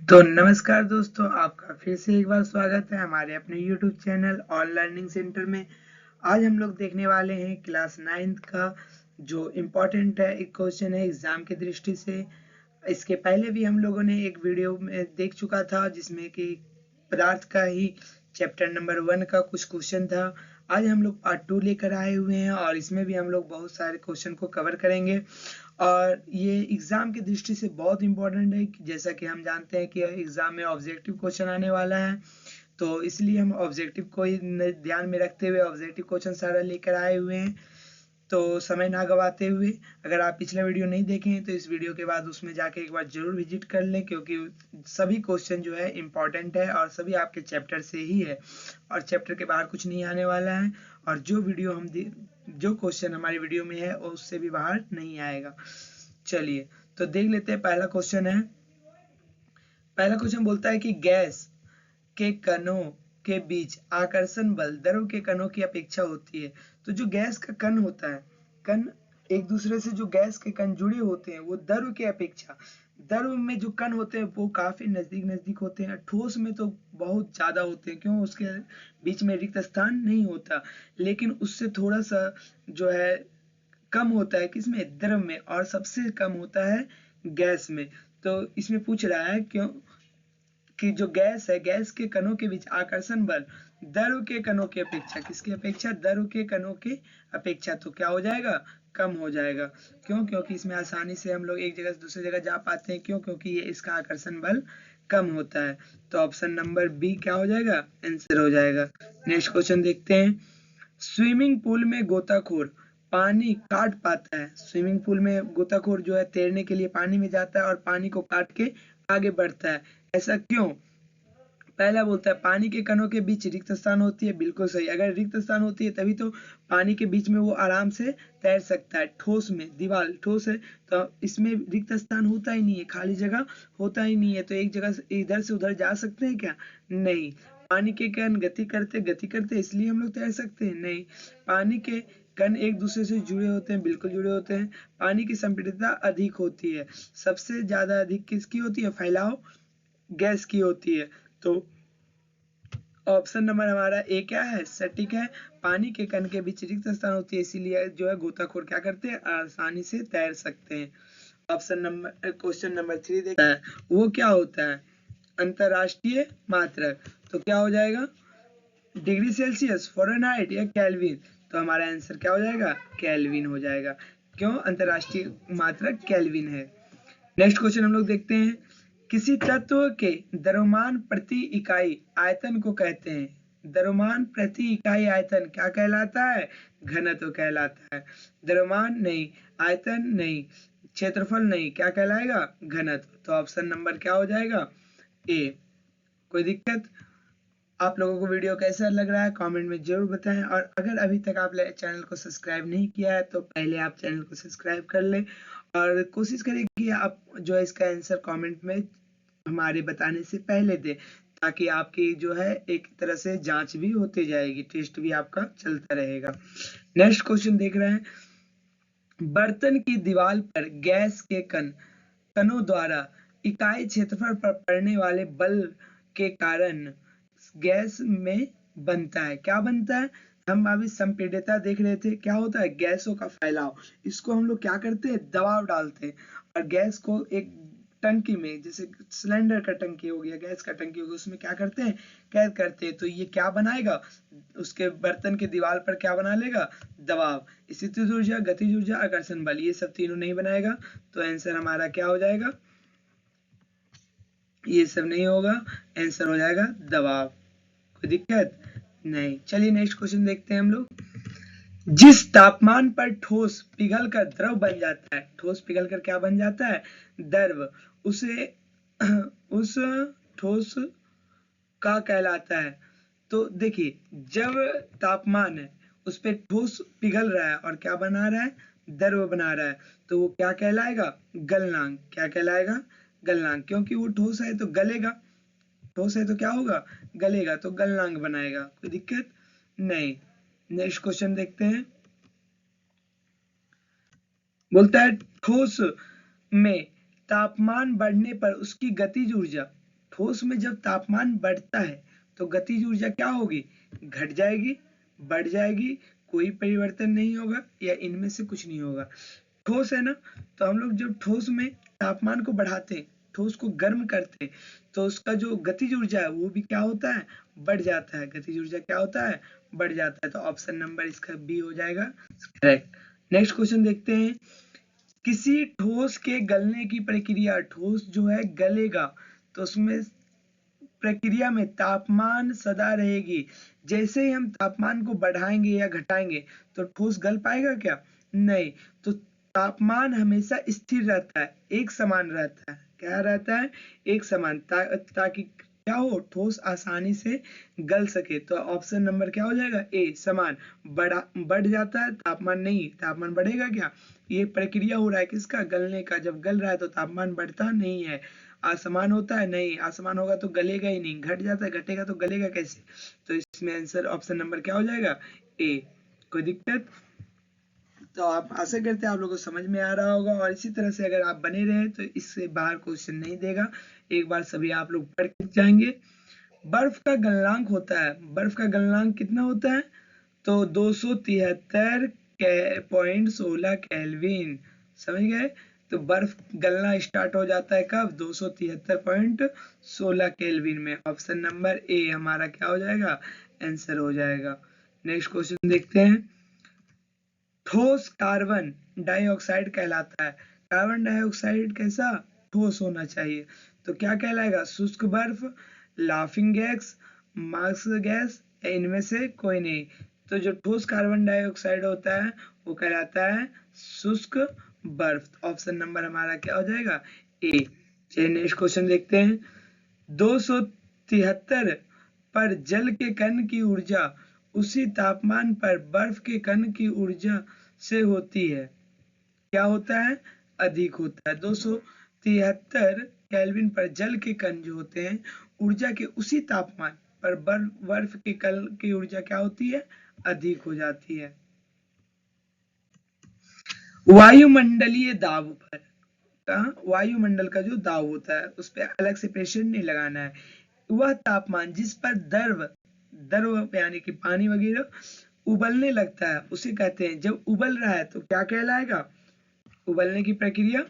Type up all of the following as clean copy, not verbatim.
तो नमस्कार दोस्तों, आपका फिर से एक बार स्वागत है हमारे अपने YouTube channel all learning centre में। आज हम लोग देखने वाले हैं क्लास 9th का जो इम्पोर्टेंट है, एक क्वेश्चन है एग्जाम की दृष्टि से। इसके पहले भी हम लोगों ने एक वीडियो में देख चुका था जिसमें कि पदार्थ का ही चैप्टर नंबर 1 का कुछ क्वेश्चन था। आज हम लोग पार्ट 2 लेकर आए हुए हैं और इसमें भी हम लोग बहुत सारे क्वेश्चन को कवर करेंगे और ये एग्जाम की दृष्टि से बहुत इंपॉर्टेंट है जैसा कि हम जानते हैं कि एग्जाम में ऑब्जेक्टिव क्वेश्चन आने वाला है। तो इसलिए हम ऑब्जेक्टिव को ही ध्यान में रखते हुए ऑब्जेक्टिव क्वेश्चन सारा लेकर आए हुए हैं। तो समय ना गवाते हुए, अगर आप पिछला वीडियो नहीं देखे हैं तो इस वीडियो के बाद उसमें जाके एक बार जरूर विजिट कर लें, क्योंकि सभी क्वेश्चन जो है इम्पोर्टेंट है और सभी आपके चैप्टर से ही है और चैप्टर के बाहर कुछ नहीं आने वाला है। और जो क्वेश्चन हमारी वीडियो में है उससे भी बाहर नहीं आएगा। चलिए तो देख लेते हैं। पहला क्वेश्चन बोलता है कि गैस के कणों के बीच आकर्षण बल द्रव के कणों की अपेक्षा होती है। तो जो गैस का कण होता है, कण एक दूसरे से जो गैस के कण जुड़े होते हैं वो द्रव की अपेक्षा, द्रव में जो कण होते हैं वो काफी नजदीक नजदीक होते हैं, ठोस में तो बहुत ज्यादा होते हैं। क्यों? उसके बीच में रिक्त स्थान नहीं होता, लेकिन उससे थोड़ा सा जो है कम होता है किसमें? द्रव में, और सबसे कम होता है गैस में। तो इसमें पूछ रहा है क्यों कि जो गैस है, गैस के कणों के बीच आकर्षण बल द्रव के कणों की अपेक्षा, किसकी अपेक्षा? द्रव के कणों की अपेक्षा, तो क्या हो जाएगा? कम हो जाएगा। क्यों? क्योंकि इसमें आसानी से हम लोग एक जगह से दूसरी जगह जा पाते हैं। क्यों? क्योंकि ये इसका आकर्षण बल कम होता है। तो ऑप्शन नंबर बी क्या हो जाएगा? आंसर हो जाएगा। नेक्स्ट क्वेश्चन देखते हैं। स्विमिंग पूल में गोताखोर पानी काट पाता है। स्विमिंग पूल में गोताखोर जो है तैरने के लिए पानी में जाता है और पानी को काट के आगे बढ़ता है, ऐसा क्यों? पहला बोलता है पानी के कणों के बीच रिक्त स्थान होती है। बिल्कुल सही। अगर रिक्त स्थान होती है तभी तो पानी के बीच में वो आराम से तैर सकता है। ठोस में दीवार ठोस है तो इसमें रिक्त स्थान होता ही नहीं है, खाली जगह होता ही नहीं है, तो एक जगह से इधर से उधर जा सकते हैं क्या? नहीं। पानी के कण गति करते इसलिए हम लोग तैर सकते हैं? नहीं। पानी के कण एक दूसरे से जुड़े होते हैं, बिल्कुल जुड़े होते हैं। पानी की संपीड़ितता अधिक होती है। सबसे ज्यादा अधिक किसकी होती है? फैलाव गैस की होती है। तो ऑप्शन नंबर हमारा ए क्या है? सटीक है। पानी के कण के बीच रिक्त स्थान होती है, इसीलिए जो है गोताखोर क्या करते हैं? आसानी से तैर सकते हैं। क्वेश्चन नंबर 3 देखता है, वो क्या होता है? अंतरराष्ट्रीय मात्रक। तो क्या हो जाएगा? डिग्री सेल्सियस, फ़ारेनहाइट या केल्विन? तो हमारा आंसर क्या हो जाएगा? केल्विन हो जाएगा। क्यों? अंतरराष्ट्रीय मात्रक केल्विन है। नेक्स्ट क्वेश्चन हम लोग देखते हैं। किसी तत्व के द्रव्यमान प्रति इकाई आयतन को कहते हैं। द्रव्यमान प्रति इकाई आयतन क्या कहलाता है? घनत्व कहलाता है। द्रव्यमान नहीं, आयतन नहीं, क्षेत्रफल नहीं, क्या कहलाएगा? घनत्व। तो ऑप्शन नंबर क्या हो जाएगा? ए। कोई दिक्कत? आप लोगों को वीडियो कैसा लग रहा है कमेंट में जरूर बताएं, और अगर अभी तक आप चैनल को सब्सक्राइब नहीं किया है तो पहले आप चैनल को सब्सक्राइब कर लें और कोशिश करें कि आप जो है इसका आंसर कमेंट में हमारे बताने से पहले दें, ताकि आपकी जो है एक तरह से जांच भी होती जाएगी, टेस्ट भी आपका चलता रहेगा। नेक्स्ट क्वेश्चन देख रहे हैं। बर्तन की दीवार पर गैस के कणों द्वारा इकाई क्षेत्रफल पर पड़ने वाले बल के कारण गैस में बनता है। क्या बनता है? हम अभी संपीड़ितता देख रहे थे। क्या होता है? गैसों का फैलाव। इसको हम लोग क्या करते हैं? दबाव डालते हैं और गैस को एक टंकी में, जैसे सिलेंडर का टंकी हो गया, गैस का टंकी हो गया, उसमें क्या करते हैं? कैद करते हैं। तो ये क्या बनाएगा? उसके बर्तन के दीवार पर क्या बना लेगा? दबाव। स्थितिज ऊर्जा, गतिज ऊर्जा, आकर्षण बल, ये सब तीनों नहीं बनाएगा। तो आंसर हमारा क्या हो जाएगा? ये सब नहीं होगा, आंसर हो जाएगा दबाव। कोई दिक्कत नहीं। चलिए नेक्स्ट क्वेश्चन देखते हैं हम लोग। जिस तापमान पर ठोस पिघलकर द्रव बन जाता है, ठोस पिघलकर क्या बन जाता है? द्रव। उसे उस ठोस का कहलाता है। तो देखिए, जब तापमान है उस पे ठोस पिघल रहा है और क्या बना रहा है? द्रव बना रहा है, तो वो क्या कहलाएगा? गलनांक। क्या कहलाएगा? गलनांक। क्योंकि वो ठोस है तो गलेगा, ठोस है तो क्या होगा? गलेगा, तो गलनांक बनाएगा। कोई दिक्कत नहीं। नेक्स्ट क्वेश्चन देखते हैं। बोलता है ठोस में तापमान बढ़ने पर उसकी गतिज ऊर्जा ठोस में जब तापमान बढ़ता है तो गतिज ऊर्जा क्या होगी, घट जाएगी, बढ़ जाएगी, कोई परिवर्तन नहीं होगा या इनमें से कुछ नहीं होगा। ठोस है ना, तो हम लोग जब ठोस में तापमान को बढ़ाते हैं, ठोस को गर्म करते हैं, तो उसका जो गतिज ऊर्जा है वो भी क्या होता है, बढ़ जाता है। गतिज ऊर्जा क्या होता है, बढ़ जाता है। तो ऑप्शन नंबर इसका बी हो जाएगा करेक्ट। नेक्स्ट क्वेश्चन देखते हैं। किसी ठोस के गलने की प्रक्रिया, ठोस जो है गलेगा तो उसमें प्रक्रिया में तापमान सदा रहेगी। जैसे ही हम तापमान को बढ़ाएंगे या घटाएंगे तो ठोस गल पाएगा क्या, नहीं। तो तापमान हमेशा स्थिर रहता है, एक समान रहता है। क्या रहता है, एक समान, ताकि क्या हो, ठोस आसानी से गल सके। तो ऑप्शन नंबर क्या हो जाएगा, ए समान। बढ़ जाता है तापमान, नहीं, तापमान बढ़ेगा क्या, ये प्रक्रिया हो रहा है किसका, गलने का। जब गल रहा है तो तापमान बढ़ता नहीं है। असमान होता है, नहीं, असमान होगा तो गलेगा ही नहीं। घट जाता है, घटेगा तो गलेगा कैसे। तो इसमें आंसर ऑप्शन नंबर क्या हो जाएगा, ए। कोई दिक्कत। तो आप आशा करते हैं आप लोगों को समझ में आ रहा होगा, और इसी तरह से अगर आप बने रहे तो इससे बाहर क्वेश्चन नहीं देगा। एक बार सभी आप लोग पढ़ के जाएंगे। बर्फ का गलनांक होता है, बर्फ का गलनांक कितना होता है, तो 273.16 केल्विन। समझ गए। तो बर्फ गलना स्टार्ट हो जाता है कब, 273.16 केल्विन में। ऑप्शन नंबर ए हमारा क्या हो जाएगा, आंसर हो जाएगा। नेक्स्ट क्वेश्चन देखते हैं। ठोस कार्बन डाइऑक्साइड कहलाता है। कार्बन डाइऑक्साइड कैसा, ठोस होना चाहिए। तो क्या कहलाएगा, शुष्क बर्फ, लाफिंग गैस, मार्स गैस, इनमें से कोई नहीं। तो जो ठोस कार्बन डाइऑक्साइड होता है वो कहलाता है शुष्क बर्फ। ऑप्शन नंबर हमारा क्या हो जाएगा, ए। चलिए नेक्स्ट क्वेश्चन देखते हैं। 273 पर जल के कण की ऊर्जा उसी तापमान पर बर्फ के कण की ऊर्जा से होती है। क्या होता है, अधिक होता है। 273 केल्विन पर जल के कण जो होते हैं, ऊर्जा के उसी तापमान पर बर्फ के कण की ऊर्जा क्या होती है, अधिक हो जाती है। वायुमंडलीय दाब पर, वायुमंडल का जो दाब होता है उस पर अलग से प्रेशर नहीं लगाना है। वह तापमान जिस पर द्रव द्रव यानी कि पानी वगैरह उबलने लगता है उसे कहते हैं, जब उबल रहा है तो क्या कहलाएगा, उबलने की प्रक्रिया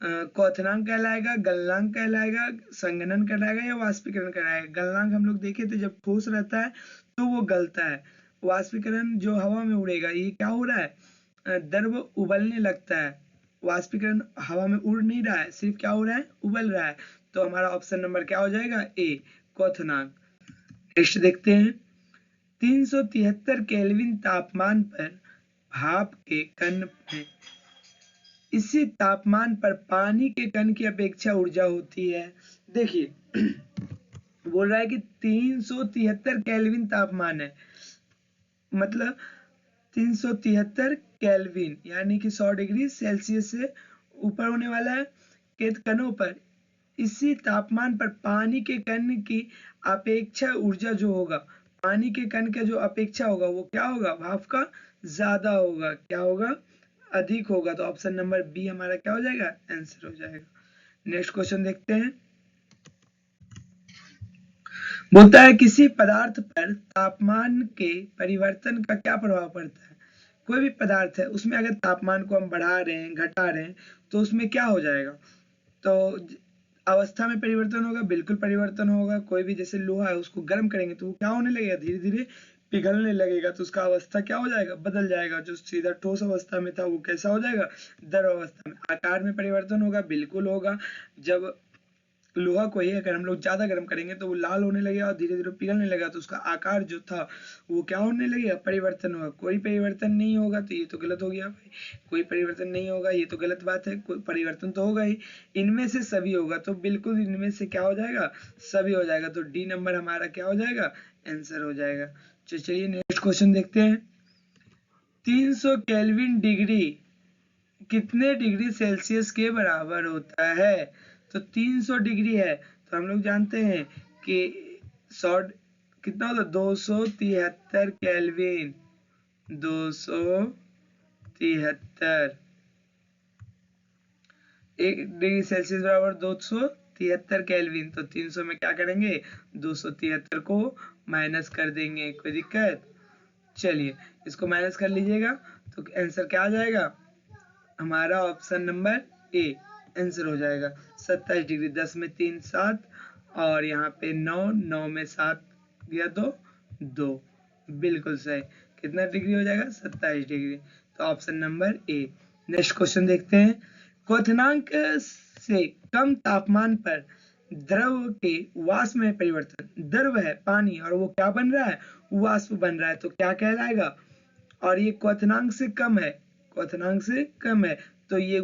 क्वथनांक कहलाएगा, गलनांक कहलाएगा, संघनन कहलाएगा या वाष्पीकरण कहलाएगा। गलनांक हम लोग देखे थे, जब ठोस रहता है तो वो गलता है। वाष्पीकरण जो हवा में उड़ेगा, ये क्या हो रहा है, द्रव उबलने लगता है। वाष्पीकरण हवा में उड़ नहीं रहा है, सिर्फ क्या हो रहा है, उबल रहा है। तो हमारा ऑप्शन नंबर क्या हो जाएगा, ए क्वथनांक। नेक्स्ट देखते हैं। 373 केल्विन तापमान पर भाप के कण में इसी तापमान पर पानी के कण की अपेक्षा ऊर्जा होती है। देखिए बोल रहा है कि 373 केल्विन तापमान है, मतलब 373 केल्विन यानी कि 100 डिग्री सेल्सियस से ऊपर होने वाला है के कणों पर इसी तापमान पर पानी के कण की अपेक्षा ऊर्जा जो होगा, पानी के कण का जो अपेक्षा होगा वो क्या होगा, भाप का ज्यादा होगा। क्या होगा, अधिक होगा। तो ऑप्शन नंबर बी हमारा क्या हो जाएगा, आंसर हो जाएगा। नेक्स्ट क्वेश्चन देखते हैं। बोलता है किसी पदार्थ पर तापमान के परिवर्तन का क्या प्रभाव पड़ता है। कोई भी पदार्थ है उसमें अगर तापमान को हम बढ़ा रहे हैं, घटा रहे हैं, तो उसमें क्या हो जाएगा, तो अवस्था में परिवर्तन होगा, बिल्कुल परिवर्तन होगा। कोई भी जैसे लोहा है उसको गर्म करेंगे तो वो क्या होने लगेगा, धीरे धीरे पिघलने लगेगा, तो उसका अवस्था क्या हो जाएगा, बदल जाएगा। जो सीधा ठोस अवस्था में था वो कैसा हो जाएगा, द्रव अवस्था में। आकार में परिवर्तन होगा, बिल्कुल होगा। जब लोहा को ही अगर हम लोग ज्यादा गर्म करेंगे तो वो लाल होने लगेगा और धीरे धीरे पिघलने लगेगा, तो उसका आकार जो था वो क्या होने लगेगा, परिवर्तन होगा। कोई परिवर्तन नहीं होगा तो ये तो गलत हो गया भाई, कोई परिवर्तन नहीं होगा ये तो गलत बात है, कोई परिवर्तन तो होगा ही। इनमें से सभी होगा, तो बिल्कुल इनमें से क्या हो जाएगा, सभी हो जाएगा। तो डी नंबर हमारा क्या हो जाएगा, आंसर हो जाएगा। तो चलिए नेक्स्ट क्वेश्चन देखते हैं। 300 केल्विन डिग्री कितने डिग्री सेल्सियस के बराबर होता है। तो 300 डिग्री है तो हम लोग जानते हैं कि 100 कितना होता है, 273 केल्विन। 273 1 डिग्री सेल्सियस बराबर 273 273 केल्विन, तो 300 में क्या करेंगे 273 को माइनस कर देंगे, कोई दिक्कत। चलिए इसको माइनस कर लीजिएगा तो आंसर क्या आ जाएगा हमारा ऑप्शन नंबर ए आंसर हो जाएगा 27 डिग्री। 10 में 3 7 और यहाँ पे 9, 9 में 7 गया तो 2, बिल्कुल सही। कितना डिग्री हो जाएगा 27 डिग्री, तो option number A. Next question देखते हैं। क्वथनांक से कम तापमान पर द्रव के वाष्प में परिवर्तन, द्रव है पानी और वो क्या बन रहा है वाष्प बन रहा है, तो क्या कहलाएगा। और ये क्वथनांक से कम है, क्वथनांक से कम है तो ये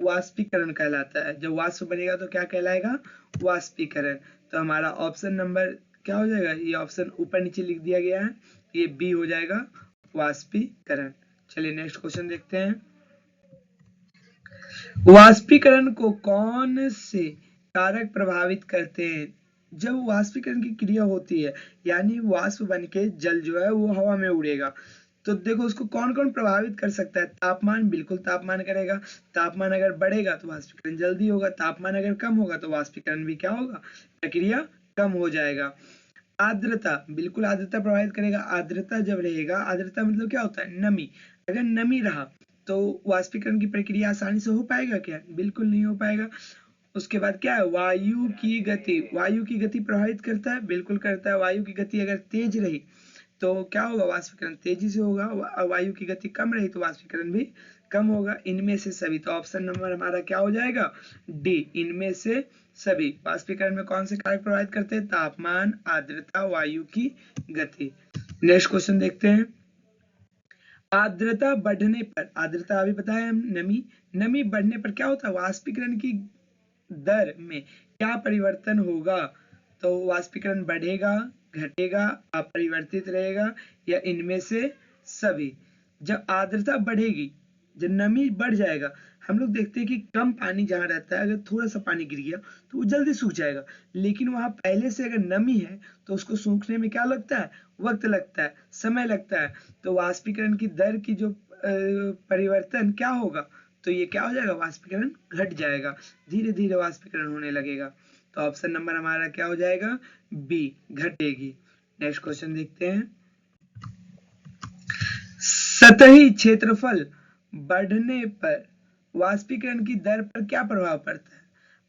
वाष्पीकरण कहलाता है। जब वाष्प बनेगा तो क्या कहलाएगा वाष्पीकरण। तो हमारा ऑप्शन नंबर क्या हो जाएगा, ये ऑप्शन ऊपर नीचे लिख दिया गया है, ये बी हो जाएगा वाष्पीकरण। चलिए नेक्स्ट क्वेश्चन देखते हैं। वाष्पीकरण को कौन से कारक प्रभावित करते हैं। जब वाष्पीकरण की क्रिया होती है यानी वाष्प बन के जल जो है वो हवा में उड़ेगा, तो देखो उसको कौन कौन प्रभावित कर सकता है। तापमान, बिल्कुल तापमान करेगा। तापमान अगर बढ़ेगा तो वाष्पीकरण जल्दी होगा, तापमान अगर कम होगा तो वाष्पीकरण भी क्या होगा, प्रक्रिया कम हो जाएगा। आर्द्रता, बिल्कुल आर्द्रता प्रभावित करेगा। आर्द्रता जब रहेगा, आर्द्रता मतलब क्या होता है नमी, अगर नमी रहा तो वाष्पीकरण की प्रक्रिया आसानी से हो पाएगा क्या, बिल्कुल नहीं हो पाएगा। उसके बाद क्या है वायु की गति, वायु की गति प्रभावित करता है, बिल्कुल करता है। वायु की गति अगर तेज रही तो क्या होगा वाष्पीकरण तेजी से होगा, वायु की गति कम रही तो वाष्पीकरण भी कम होगा। इनमें से सभी, तो ऑप्शन नंबर हमारा क्या हो जाएगा डी, इनमें से सभी। वाष्पीकरण में कौन से कारक प्रभावित करते हैं, तापमान, आर्द्रता, वायु की गति। नेक्स्ट क्वेश्चन देखते हैं। आर्द्रता बढ़ने पर, आर्द्रता अभी बताया हम, नमी, नमी बढ़ने पर क्या होता है वाष्पीकरण की दर में क्या परिवर्तन होगा। तो वाष्पीकरण बढ़ेगा, घटेगा, अपरिवर्तित रहेगा या इनमें से सभी। जब आर्द्रता बढ़ेगी, जब नमी बढ़ जाएगा, हम लोग देखते हैं कि कम पानी जहाँ रहता है अगर थोड़ा सा पानी गिर गया तो वो जल्दी सूख जाएगा, लेकिन वहां पहले से अगर नमी है तो उसको सूखने में क्या लगता है वक्त लगता है, समय लगता है। तो वाष्पीकरण की दर की जो परिवर्तन क्या होगा, तो ये क्या हो जाएगा वाष्पीकरण घट जाएगा, धीरे धीरे वाष्पीकरण होने लगेगा। तो ऑप्शन नंबर हमारा क्या हो जाएगा बी, घटेगी। नेक्स्ट क्वेश्चन देखते हैं। सतही क्षेत्रफल बढ़ने पर वाष्पीकरण की दर पर क्या प्रभाव पड़ता है।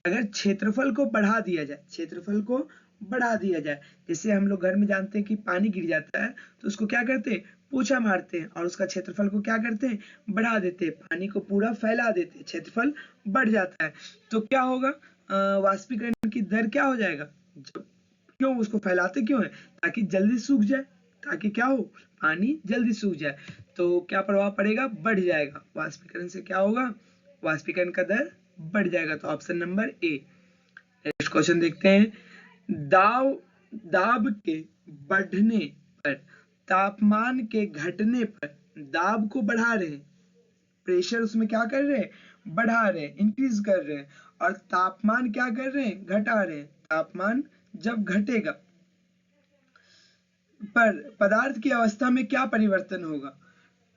अगर क्षेत्रफल को बढ़ा दिया जाए, क्षेत्रफल को बढ़ा दिया जाए, जैसे हम लोग घर में जानते हैं कि पानी गिर जाता है तो उसको क्या करते हैं पोछा मारते हैं और उसका क्षेत्रफल को क्या करते हैं बढ़ा देते हैं, पानी को पूरा फैला देते हैं, क्षेत्रफल बढ़ जाता है। तो क्या होगा वाष्पीकरण की दर क्या हो जाएगा, क्यों उसको फैलाते क्यों है, ताकि जल्दी सूख जाए, ताकि क्या हो पानी जल्दी सूख जाए। तो क्या प्रभाव पड़ेगा बढ़ जाएगा, वाष्पीकरण से क्या होगा वाष्पीकरण का दर बढ़ जाएगा। तो option number A. Next question देखते हैं। दाब दाब के बढ़ने पर, तापमान के घटने पर, दाब को बढ़ा रहे हैं, प्रेशर उसमें क्या कर रहे हैं बढ़ा रहे हैं, इंक्रीज कर रहे हैं, और तापमान क्या कर रहे हैं घटा रहे हैं। तापमान जब घटेगा पर पदार्थ की अवस्था में क्या परिवर्तन होगा,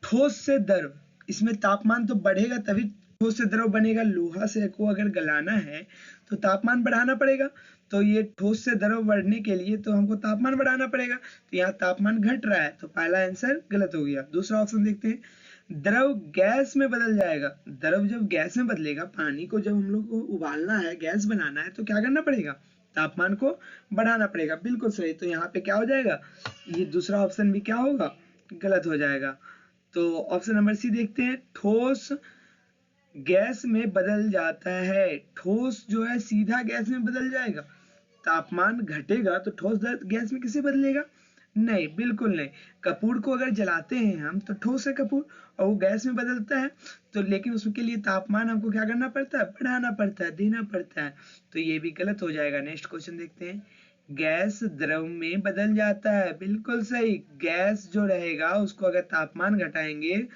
ठोस से द्रव, इसमें तापमान तो बढ़ेगा तभी ठोस से द्रव बनेगा। लोहा से को अगर गलाना है तो तापमान बढ़ाना पड़ेगा, तो ये ठोस से द्रव बढ़ने के लिए तो हमको तापमान बढ़ाना पड़ेगा, तो यहाँ तापमान घट रहा है, तो पहला आंसर गलत हो गया। दूसरा ऑप्शन देखते हैं। द्रव गैस में बदल जाएगा, द्रव जब गैस में बदलेगा, पानी को जब हम लोग को उबालना है गैस बनाना है तो क्या करना पड़ेगा तापमान को बढ़ाना पड़ेगा, बिल्कुल सही। तो यहाँ पे क्या हो जाएगा ये दूसरा ऑप्शन भी क्या होगा गलत हो जाएगा। तो ऑप्शन नंबर सी देखते हैं। ठोस गैस में बदल जाता है, ठोस जो है सीधा गैस में बदल जाएगा, तापमान घटेगा तो ठोस गैस में किसे बदलेगा, नहीं बिल्कुल नहीं। कपूर को अगर जलाते हैं हम तो ठोस है कपूर और वो गैस में बदलता है, तो लेकिन उसके लिए तापमान हमको क्या करना पड़ता है बढ़ाना पड़ता है, देना पड़ता है, तो ये भी गलत हो जाएगा। नेक्स्ट क्वेश्चन देखते हैं। गैस द्रव में बदल जाता है, बिल्कुल सही। गैस जो रहेगा उसको अगर तापमान घटाएंगे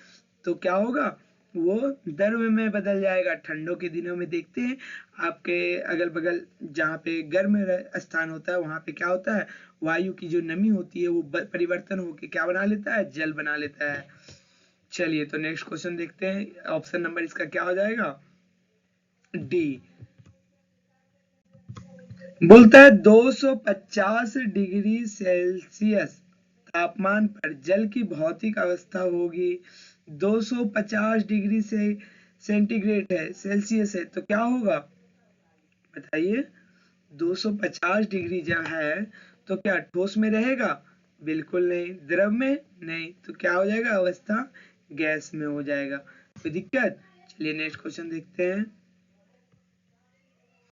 तो क्या होगा वो द्रव में बदल जाएगा। ठंडों के दिनों में देखते हैं आपके अगल बगल जहाँ पे गर्म स्थान होता है वहां पे क्या होता है वायु की जो नमी होती है वो परिवर्तन होकर क्या बना लेता है जल बना लेता है। चलिए तो नेक्स्ट क्वेश्चन देखते हैं। ऑप्शन नंबर इसका क्या हो जाएगा डी। बोलता है 250 डिग्री सेल्सियस तापमान पर जल की भौतिक अवस्था होगी। 250 डिग्री से सेंटीग्रेड है, सेल्सियस है, तो क्या होगा बताइए। 250 डिग्री जब है तो क्या ठोस में रहेगा? बिल्कुल नहीं। द्रव में? नहीं। तो क्या हो जाएगा? अवस्था गैस में हो जाएगा। कोई दिक्कत? चलिए नेक्स्ट क्वेश्चन देखते हैं।